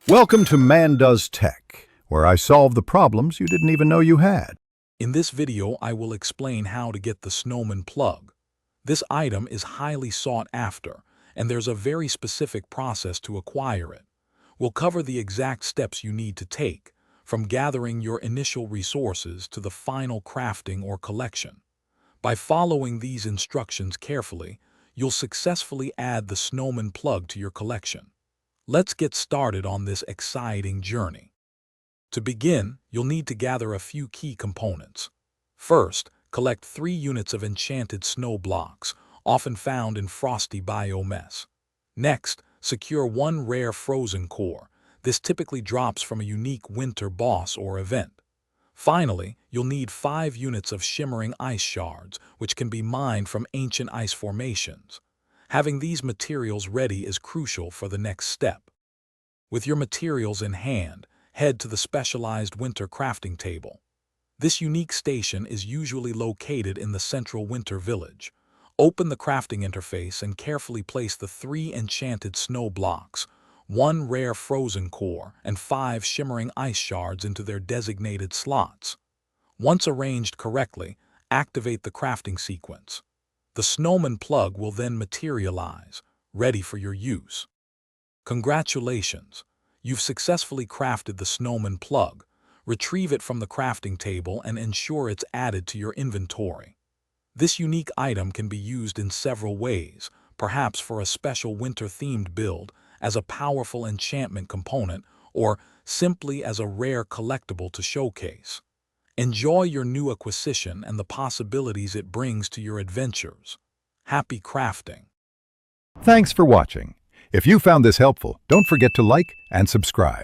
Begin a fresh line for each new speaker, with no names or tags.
Welcome to Man Does Tech, where I solve the problems you didn't even know you had.
In this video, I will explain how to get the Snowman plug. This item is highly sought after, and there's a very specific process to acquire it. We'll cover the exact steps you need to take, from gathering your initial resources to the final crafting or collection. By following these instructions carefully, you'll successfully add the Snowman plug to your collection. Let's get started on this exciting journey. To begin, you'll need to gather a few key components. First, collect 3 units of enchanted snow blocks, often found in frosty biomes. Next, secure 1 rare frozen core. This typically drops from a unique winter boss or event. Finally, you'll need 5 units of shimmering ice shards, which can be mined from ancient ice formations. Having these materials ready is crucial for the next step. With your materials in hand, head to the specialized winter crafting table. This unique station is usually located in the central winter village. Open the crafting interface and carefully place the 3 enchanted snow blocks, 1 rare frozen core, and 5 shimmering ice shards into their designated slots. Once arranged correctly, activate the crafting sequence. The Snowman plug will then materialize, ready for your use. Congratulations! You've successfully crafted the Snowman plug. Retrieve it from the crafting table and ensure it's added to your inventory. This unique item can be used in several ways, perhaps for a special winter-themed build, as a powerful enchantment component, or simply as a rare collectible to showcase. Enjoy your new acquisition and the possibilities it brings to your adventures. Happy crafting!
Thanks for watching. If you found this helpful, don't forget to like and subscribe.